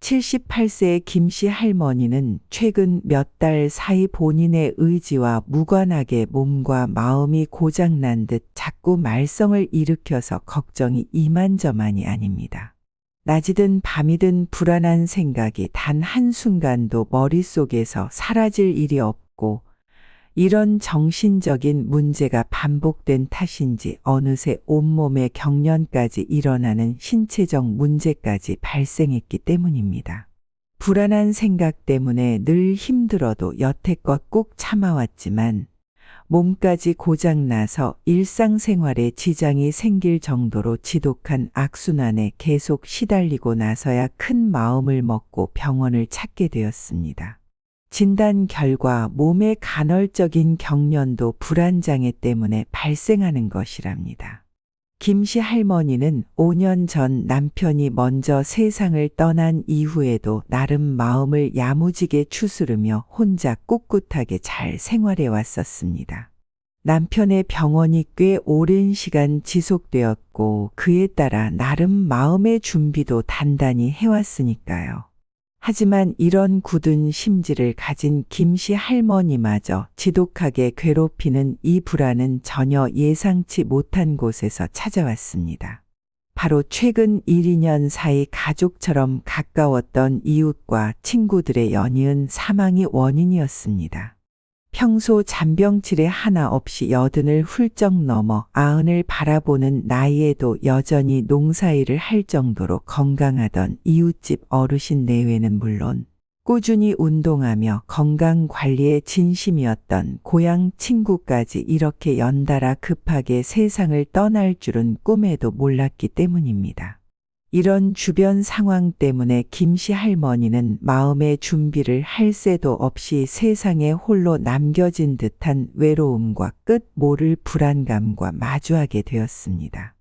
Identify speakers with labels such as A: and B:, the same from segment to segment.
A: 78세의 김씨 할머니는 최근 몇 달 사이 본인의 의지와 무관하게 몸과 마음이 고장난 듯 자꾸 말썽을 일으켜서 걱정이 이만저만이 아닙니다. 낮이든 밤이든 불안한 생각이 단 한순간도 머릿속에서 사라질 일이 없고, 이런 정신적인 문제가 반복된 탓인지 어느새 온몸에 경련까지 일어나는 신체적 문제까지 발생했기 때문입니다. 불안한 생각 때문에 늘 힘들어도 여태껏 꾹 참아왔지만 몸까지 고장나서 일상생활에 지장이 생길 정도로 지독한 악순환에 계속 시달리고 나서야 큰 마음을 먹고 병원을 찾게 되었습니다. 진단 결과 몸의 간헐적인 경련도 불안장애 때문에 발생하는 것이랍니다. 김씨 할머니는 5년 전 남편이 먼저 세상을 떠난 이후에도 나름 마음을 야무지게 추스르며 혼자 꿋꿋하게 잘 생활해 왔었습니다. 남편의 병원이 꽤 오랜 시간 지속되었고 그에 따라 나름 마음의 준비도 단단히 해왔으니까요. 하지만 이런 굳은 심지를 가진 김씨 할머니마저 지독하게 괴롭히는 이 불안은 전혀 예상치 못한 곳에서 찾아왔습니다. 바로 최근 1, 2년 사이 가족처럼 가까웠던 이웃과 친구들의 연이은 사망이 원인이었습니다. 평소 잔병치레 하나 없이 80을 훌쩍 넘어 90을 바라보는 나이에도 여전히 농사일을 할 정도로 건강하던 이웃집 어르신 내외는 물론 꾸준히 운동하며 건강관리에 진심이었던 고향 친구까지 이렇게 연달아 급하게 세상을 떠날 줄은 꿈에도 몰랐기 때문입니다. 이런 주변 상황 때문에 김씨 할머니는 마음의 준비를 할 새도 없이 세상에 홀로 남겨진 듯한 외로움과 끝 모를 불안감과 마주하게 되었습니다.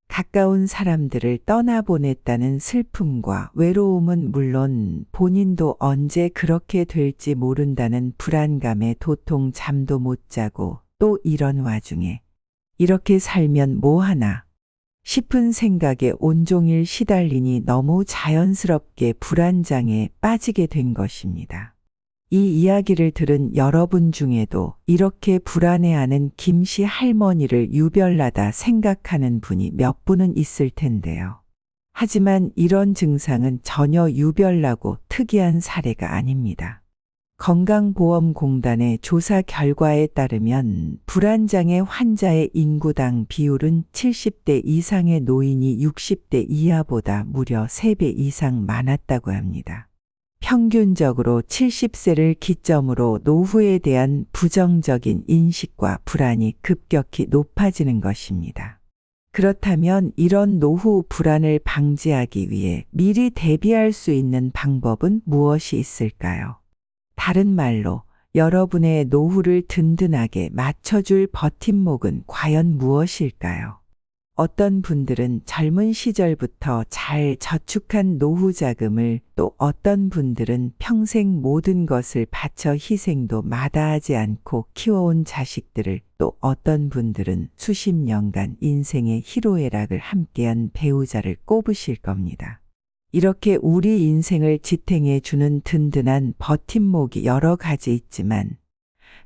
A: 가까운 사람들을 떠나보냈다는 슬픔과 외로움은 물론 본인도 언제 그렇게 될지 모른다는 불안감에 도통 잠도 못 자고, 또 이런 와중에 이렇게 살면 뭐하나 싶은 생각에 온종일 시달리니 너무 자연스럽게 불안장애에 빠지게 된 것입니다. 이 이야기를 들은 여러분 중에도 이렇게 불안해하는 김씨 할머니를 유별나다 생각하는 분이 몇 분은 있을 텐데요. 하지만 이런 증상은 전혀 유별나고 특이한 사례가 아닙니다. 건강보험공단의 조사 결과에 따르면 불안장애 환자의 인구당 비율은 70대 이상의 노인이 60대 이하보다 무려 3배 이상 많았다고 합니다. 평균적으로 70세를 기점으로 노후에 대한 부정적인 인식과 불안이 급격히 높아지는 것입니다. 그렇다면 이런 노후 불안을 방지하기 위해 미리 대비할 수 있는 방법은 무엇이 있을까요? 다른 말로 여러분의 노후를 든든하게 맞춰줄 버팀목은 과연 무엇일까요? 어떤 분들은 젊은 시절부터 잘 저축한 노후 자금을, 또 어떤 분들은 평생 모든 것을 바쳐 희생도 마다하지 않고 키워온 자식들을, 또 어떤 분들은 수십 년간 인생의 희로애락을 함께한 배우자를 꼽으실 겁니다. 이렇게 우리 인생을 지탱해 주는 든든한 버팀목이 여러 가지 있지만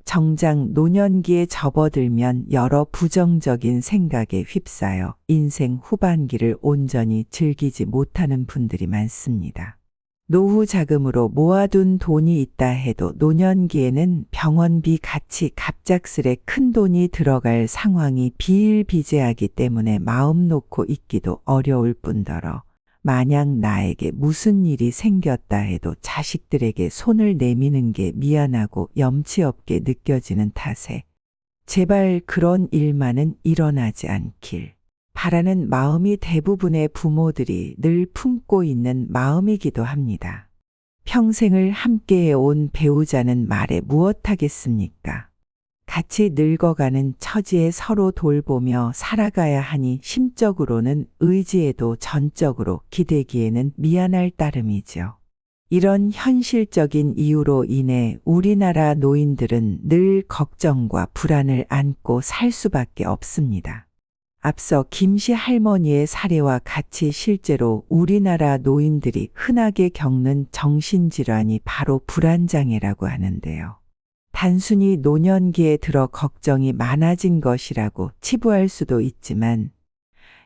A: 정작 노년기에 접어들면 여러 부정적인 생각에 휩싸여 인생 후반기를 온전히 즐기지 못하는 분들이 많습니다. 노후 자금으로 모아둔 돈이 있다 해도 노년기에는 병원비 같이 갑작스레 큰 돈이 들어갈 상황이 비일비재하기 때문에 마음 놓고 있기도 어려울 뿐더러 만약 나에게 무슨 일이 생겼다 해도 자식들에게 손을 내미는 게 미안하고 염치 없게 느껴지는 탓에 제발 그런 일만은 일어나지 않길 바라는 마음이 대부분의 부모들이 늘 품고 있는 마음이기도 합니다. 평생을 함께해온 배우자는 말에 무엇하겠습니까? 같이 늙어가는 처지에 서로 돌보며 살아가야 하니 심적으로는 의지해도 전적으로 기대기에는 미안할 따름이죠. 이런 현실적인 이유로 인해 우리나라 노인들은 늘 걱정과 불안을 안고 살 수밖에 없습니다. 앞서 김씨 할머니의 사례와 같이 실제로 우리나라 노인들이 흔하게 겪는 정신질환이 바로 불안장애라고 하는데요. 단순히 노년기에 들어 걱정이 많아진 것이라고 치부할 수도 있지만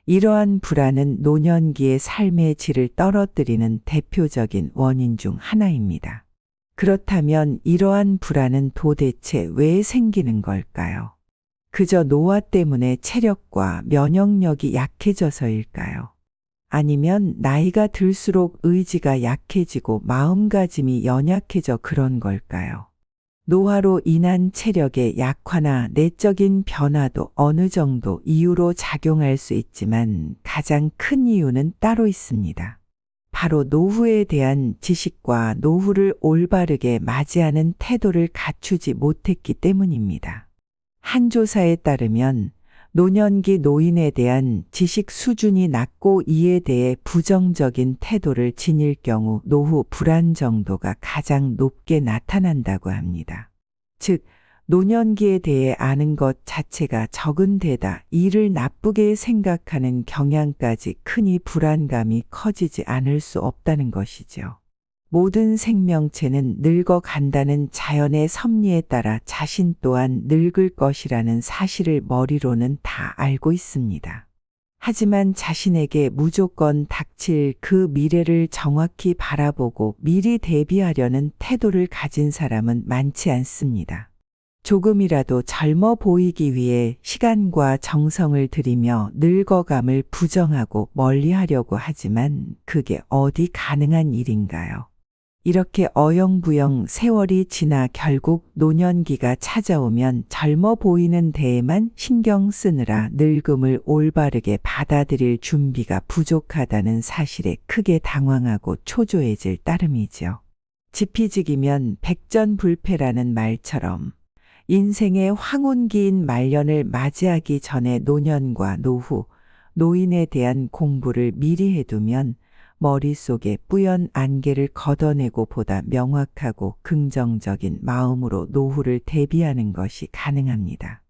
A: 이러한 불안은 노년기의 삶의 질을 떨어뜨리는 대표적인 원인 중 하나입니다. 그렇다면 이러한 불안은 도대체 왜 생기는 걸까요? 그저 노화 때문에 체력과 면역력이 약해져서일까요? 아니면 나이가 들수록 의지가 약해지고 마음가짐이 연약해져 그런 걸까요? 노화로 인한 체력의 약화나 내적인 변화도 어느 정도 이유로 작용할 수 있지만 가장 큰 이유는 따로 있습니다. 바로 노후에 대한 지식과 노후를 올바르게 맞이하는 태도를 갖추지 못했기 때문입니다. 한 조사에 따르면 노년기 노인에 대한 지식 수준이 낮고 이에 대해 부정적인 태도를 지닐 경우 노후 불안 정도가 가장 높게 나타난다고 합니다. 즉, 노년기에 대해 아는 것 자체가 적은 데다 이를 나쁘게 생각하는 경향까지 크니 불안감이 커지지 않을 수 없다는 것이죠. 모든 생명체는 늙어간다는 자연의 섭리에 따라 자신 또한 늙을 것이라는 사실을 머리로는 다 알고 있습니다. 하지만 자신에게 무조건 닥칠 그 미래를 정확히 바라보고 미리 대비하려는 태도를 가진 사람은 많지 않습니다. 조금이라도 젊어 보이기 위해 시간과 정성을 들이며 늙어감을 부정하고 멀리하려고 하지만 그게 어디 가능한 일인가요? 이렇게 어영부영 세월이 지나 결국 노년기가 찾아오면 젊어 보이는 데에만 신경 쓰느라 늙음을 올바르게 받아들일 준비가 부족하다는 사실에 크게 당황하고 초조해질 따름이죠. 지피지기면 백전불패라는 말처럼 인생의 황혼기인 말년을 맞이하기 전에 노년과 노후, 노인에 대한 공부를 미리 해두면 머릿속에 뿌연 안개를 걷어내고 보다 명확하고 긍정적인 마음으로 노후를 대비하는 것이 가능합니다.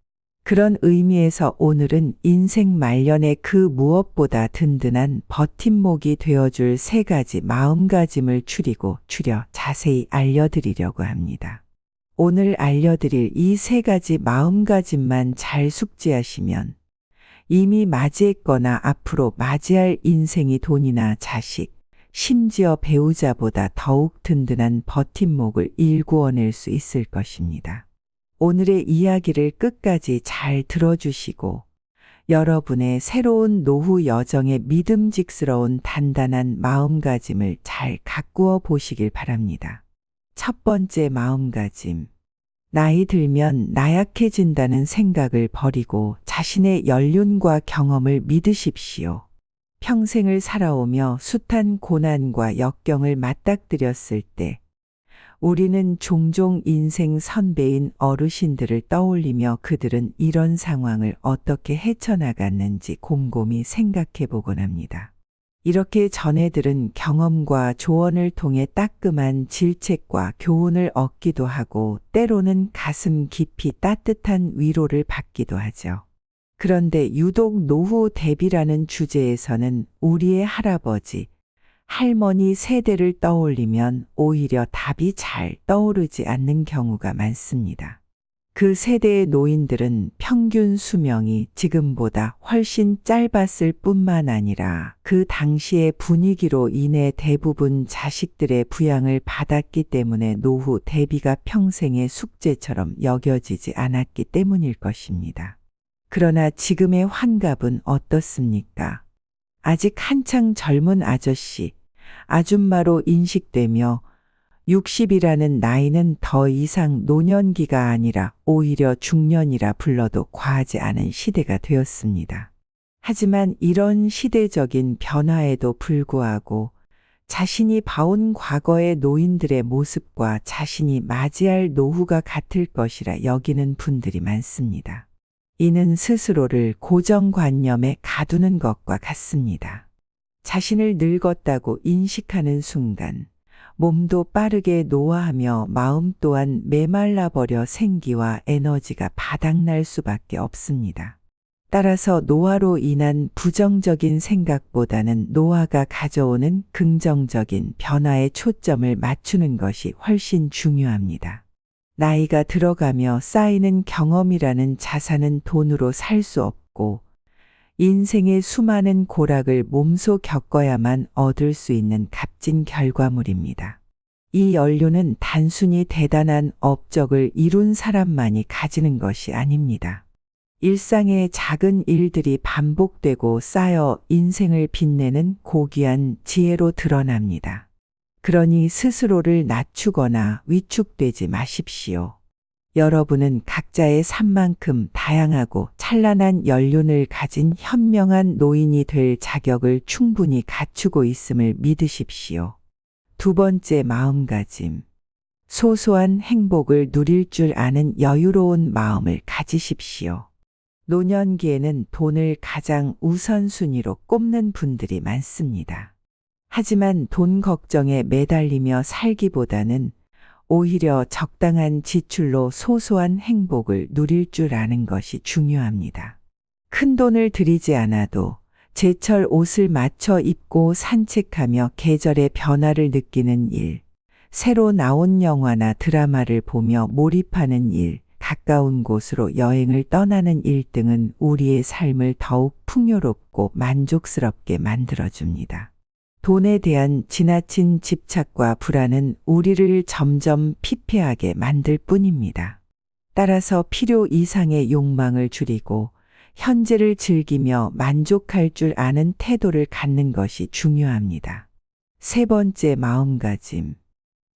A: 그런 의미에서 오늘은 인생 말년에 그 무엇보다 든든한 버팀목이 되어줄 3가지 마음가짐을 추려 자세히 알려드리려고 합니다. 오늘 알려드릴 이 3가지 마음가짐만 잘 숙지하시면 이미 맞이했거나 앞으로 맞이할 인생이 돈이나 자식, 심지어 배우자보다 더욱 든든한 버팀목을 일구어낼 수 있을 것입니다. 오늘의 이야기를 끝까지 잘 들어주시고 여러분의 새로운 노후 여정에 믿음직스러운 단단한 마음가짐을 잘 가꾸어 보시길 바랍니다. 첫 번째 마음가짐. 나이 들면 나약해진다는 생각을 버리고 자신의 연륜과 경험을 믿으십시오. 평생을 살아오며 숱한 고난과 역경을 맞닥뜨렸을 때 우리는 종종 인생 선배인 어르신들을 떠올리며 그들은 이런 상황을 어떻게 헤쳐나갔는지 곰곰이 생각해 보곤 합니다. 이렇게 전해들은 경험과 조언을 통해 따끔한 질책과 교훈을 얻기도 하고 때로는 가슴 깊이 따뜻한 위로를 받기도 하죠. 그런데 유독 노후 대비라는 주제에서는 우리의 할아버지, 할머니 세대를 떠올리면 오히려 답이 잘 떠오르지 않는 경우가 많습니다. 그 세대의 노인들은 평균 수명이 지금보다 훨씬 짧았을 뿐만 아니라 그 당시의 분위기로 인해 대부분 자식들의 부양을 받았기 때문에 노후 대비가 평생의 숙제처럼 여겨지지 않았기 때문일 것입니다. 그러나 지금의 환갑은 어떻습니까? 아직 한창 젊은 아저씨, 아줌마로 인식되며 60이라는 나이는 더 이상 노년기가 아니라 오히려 중년이라 불러도 과하지 않은 시대가 되었습니다. 하지만 이런 시대적인 변화에도 불구하고 자신이 봐온 과거의 노인들의 모습과 자신이 맞이할 노후가 같을 것이라 여기는 분들이 많습니다. 이는 스스로를 고정관념에 가두는 것과 같습니다. 자신을 늙었다고 인식하는 순간 몸도 빠르게 노화하며 마음 또한 메말라버려 생기와 에너지가 바닥날 수밖에 없습니다. 따라서 노화로 인한 부정적인 생각보다는 노화가 가져오는 긍정적인 변화에 초점을 맞추는 것이 훨씬 중요합니다. 나이가 들어가며 쌓이는 경험이라는 자산은 돈으로 살 수 없고 인생의 수많은 고락을 몸소 겪어야만 얻을 수 있는 값진 결과물입니다. 이 연료는 단순히 대단한 업적을 이룬 사람만이 가지는 것이 아닙니다. 일상의 작은 일들이 반복되고 쌓여 인생을 빛내는 고귀한 지혜로 드러납니다. 그러니 스스로를 낮추거나 위축되지 마십시오. 여러분은 각자의 삶만큼 다양하고 찬란한 연륜을 가진 현명한 노인이 될 자격을 충분히 갖추고 있음을 믿으십시오. 두 번째 마음가짐. 소소한 행복을 누릴 줄 아는 여유로운 마음을 가지십시오. 노년기에는 돈을 가장 우선순위로 꼽는 분들이 많습니다. 하지만 돈 걱정에 매달리며 살기보다는 오히려 적당한 지출로 소소한 행복을 누릴 줄 아는 것이 중요합니다. 큰 돈을 들이지 않아도 제철 옷을 맞춰 입고 산책하며 계절의 변화를 느끼는 일, 새로 나온 영화나 드라마를 보며 몰입하는 일, 가까운 곳으로 여행을 떠나는 일 등은 우리의 삶을 더욱 풍요롭고 만족스럽게 만들어줍니다. 돈에 대한 지나친 집착과 불안은 우리를 점점 피폐하게 만들 뿐입니다. 따라서 필요 이상의 욕망을 줄이고 현재를 즐기며 만족할 줄 아는 태도를 갖는 것이 중요합니다. 세 번째 마음가짐.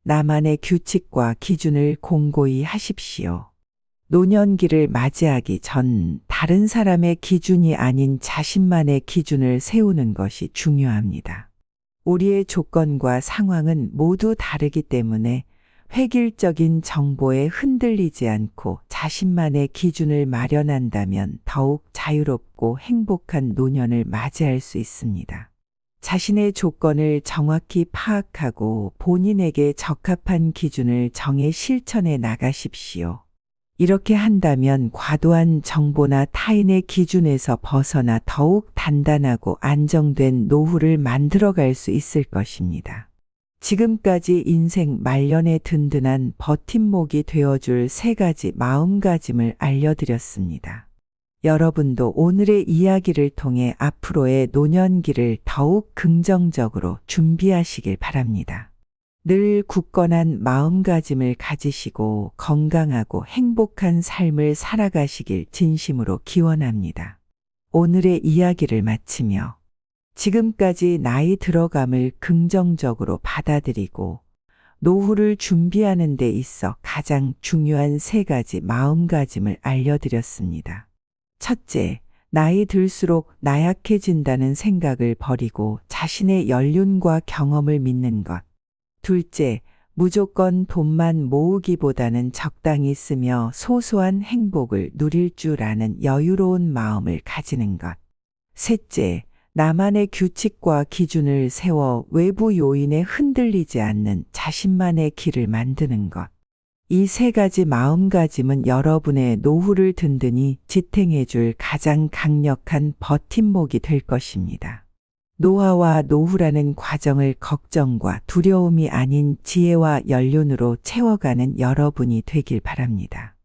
A: 나만의 규칙과 기준을 공고히 하십시오. 노년기를 맞이하기 전 다른 사람의 기준이 아닌 자신만의 기준을 세우는 것이 중요합니다. 우리의 조건과 상황은 모두 다르기 때문에 획일적인 정보에 흔들리지 않고 자신만의 기준을 마련한다면 더욱 자유롭고 행복한 노년을 맞이할 수 있습니다. 자신의 조건을 정확히 파악하고 본인에게 적합한 기준을 정해 실천해 나가십시오. 이렇게 한다면 과도한 정보나 타인의 기준에서 벗어나 더욱 단단하고 안정된 노후를 만들어갈 수 있을 것입니다. 지금까지 인생 말년에 든든한 버팀목이 되어줄 3가지 마음가짐을 알려드렸습니다. 여러분도 오늘의 이야기를 통해 앞으로의 노년기를 더욱 긍정적으로 준비하시길 바랍니다. 늘 굳건한 마음가짐을 가지시고 건강하고 행복한 삶을 살아가시길 진심으로 기원합니다. 오늘의 이야기를 마치며 지금까지 나이 들어감을 긍정적으로 받아들이고 노후를 준비하는 데 있어 가장 중요한 3가지 마음가짐을 알려드렸습니다. 첫째, 나이 들수록 나약해진다는 생각을 버리고 자신의 연륜과 경험을 믿는 것. 둘째, 무조건 돈만 모으기보다는 적당히 쓰며 소소한 행복을 누릴 줄 아는 여유로운 마음을 가지는 것. 셋째, 나만의 규칙과 기준을 세워 외부 요인에 흔들리지 않는 자신만의 길을 만드는 것. 이 3가지 마음가짐은 여러분의 노후를 든든히 지탱해 줄 가장 강력한 버팀목이 될 것입니다. 노화와 노후라는 과정을 걱정과 두려움이 아닌 지혜와 연륜으로 채워가는 여러분이 되길 바랍니다.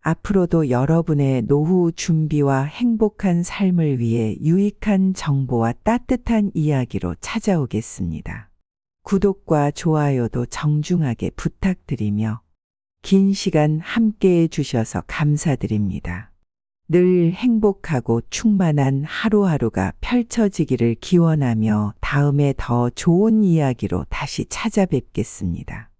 A: 앞으로도 여러분의 노후 준비와 행복한 삶을 위해 유익한 정보와 따뜻한 이야기로 찾아오겠습니다. 구독과 좋아요도 정중하게 부탁드리며 긴 시간 함께해 주셔서 감사드립니다. 늘 행복하고 충만한 하루하루가 펼쳐지기를 기원하며 다음에 더 좋은 이야기로 다시 찾아뵙겠습니다.